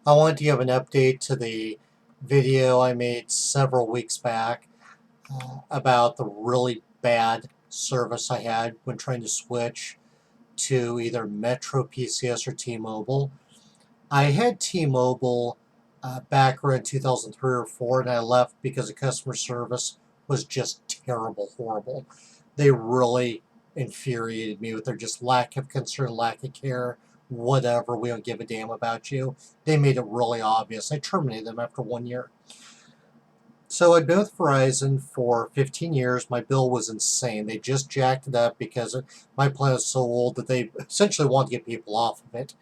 I wanted to give an update to the video I made several weeks back about the really bad service I had when trying to switch to either Metro PCS or T-Mobile. I had T-Mobile back around 2003 or 4, and I left because the customer service was just terrible, horrible. They really infuriated me with their just lack of concern, lack of care, whatever. We don't give a damn about you. They made it really obvious. I terminated them after 1 year. So I'd been with Verizon for 15 years. My bill was insane. They just jacked it up because my plan is so old that they essentially want to get people off of it.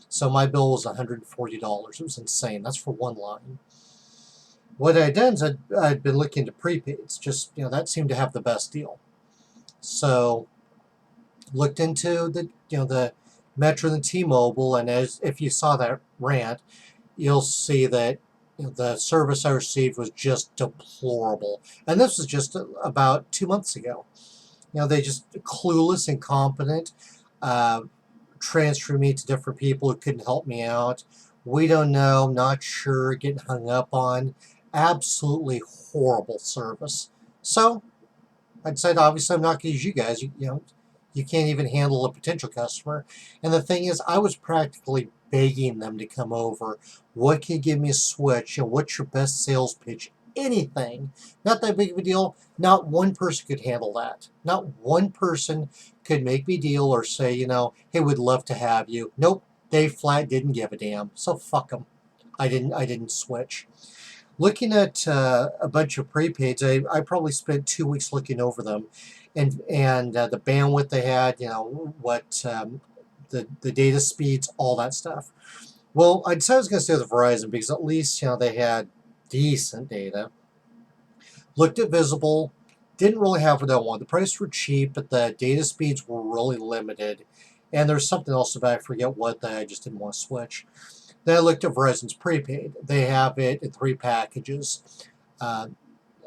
So my bill was $140. It was insane. That's for one line. What I'd done is I'd been looking to prepaids. Just, that seemed to have the best deal. So looked into the Metro and the T-Mobile, and as if you saw that rant, you'll see that the service I received was just deplorable. And this was just about 2 months ago. They just clueless, incompetent, transfer me to different people who couldn't help me out. We don't know, not sure, getting hung up on. Absolutely horrible service. So I decided, obviously, I'm not going to use you guys. You can't even handle a potential customer. And the thing is, I was practically begging them to come over. What can you give me a switch? What's your best sales pitch? Anything. Not that big of a deal. Not one person could handle that. Not one person could make me deal or say, hey, we'd love to have you. Nope. They flat didn't give a damn. So fuck them. I didn't switch. Looking at a bunch of prepaids, I probably spent 2 weeks looking over them, and the bandwidth they had, what the data speeds, all that stuff. Well, I decided I was going to stay with Verizon because at least they had decent data. Looked at Visible, didn't really have what I wanted. The prices were cheap, but the data speeds were really limited, and there's something else about it, I forget what, that I just didn't want to switch. Then I looked at Verizon's prepaid. They have it in 3 packages. And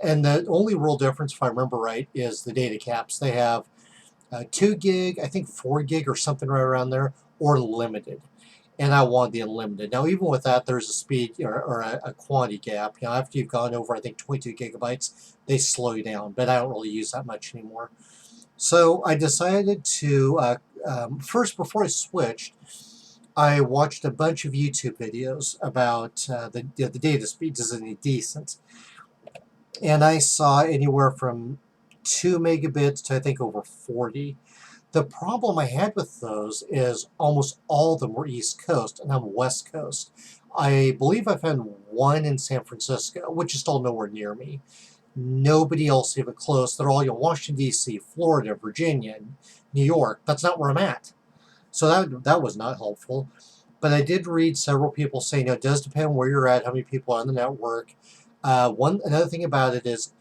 the only real difference, if I remember right, is the data caps. They have 2 gig, I think 4 gig or something right around there, or limited. And I wanted the unlimited. Now, even with that, there's a speed or a quantity gap. After you've gone over, I think, 22 gigabytes, they slow you down. But I don't really use that much anymore. So I decided to, first, before I switched, I watched a bunch of YouTube videos about the data speeds. Is any decent? And I saw anywhere from 2 megabits to I think over 40. The problem I had with those is almost all of them were East Coast, and I'm West Coast. I believe I found one in San Francisco, which is still nowhere near me. Nobody else even close. They're all Washington, D.C., Florida, Virginia, New York. That's not where I'm at. So that was not helpful. But I did read several people saying, it does depend where you're at, how many people are on the network. Another thing about it is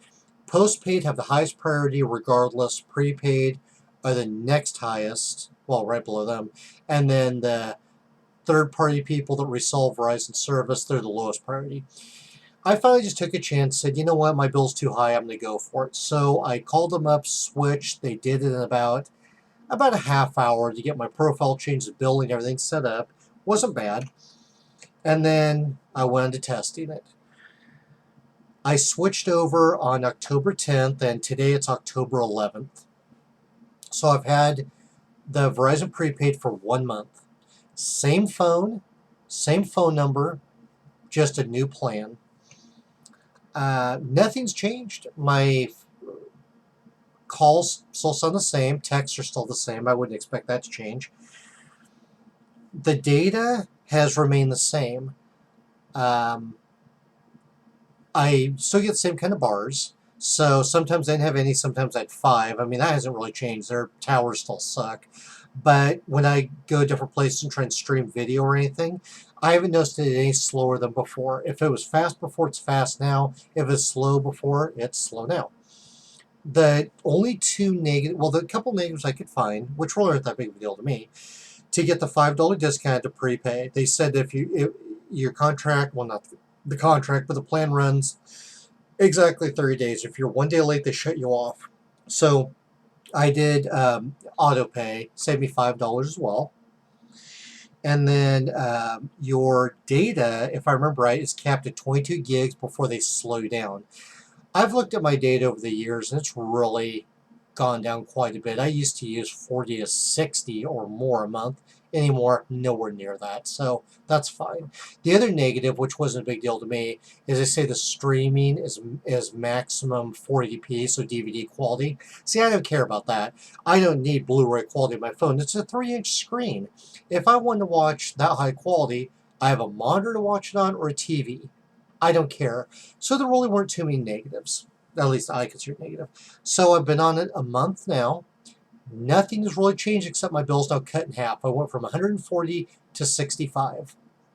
postpaid have the highest priority regardless. Prepaid are the next highest, well, right below them. And then the third-party people that resell Verizon service, they're the lowest priority. I finally just took a chance, said, you know what, my bill's too high, I'm going to go for it. So I called them up, switched. They did it in about a half hour to get my profile changed, the billing, everything set up. Wasn't bad. And then I went into testing it. I switched over on October 10th, and today it's October 11th. So I've had the Verizon prepaid for 1 month. Same phone number, just a new plan. Nothing's changed. My calls still sound the same. Texts are still the same. I wouldn't expect that to change. The data has remained the same. I still get the same kind of bars. So sometimes I didn't have any, sometimes I had 5. I mean, that hasn't really changed. Their towers still suck. But when I go to different places and try and stream video or anything, I haven't noticed it any slower than before. If it was fast before, it's fast now. If it's slow before, it's slow now. The only 2 negative, well, the couple negatives I could find, which really aren't that big of a deal to me, to get the $5 discount to prepay. They said if your contract, well, not the contract, but the plan runs exactly 30 days. If you're 1 day late, they shut you off. So I did auto pay, saved me $5 as well. And then your data, if I remember right, is capped at 22 gigs before they slow down. I've looked at my data over the years, and it's really gone down quite a bit. I used to use 40 to 60 or more a month. Anymore, nowhere near that. So that's fine. The other negative, which wasn't a big deal to me, is they say the streaming is maximum 480p, so DVD quality. See, I don't care about that. I don't need Blu-ray quality on my phone. It's a 3-inch screen. If I want to watch that high quality, I have a monitor to watch it on or a TV. I don't care. So there really weren't too many negatives. At least I consider negative. So I've been on it a month now. Nothing has really changed except my bill's now cut in half. I went from 140 to 65.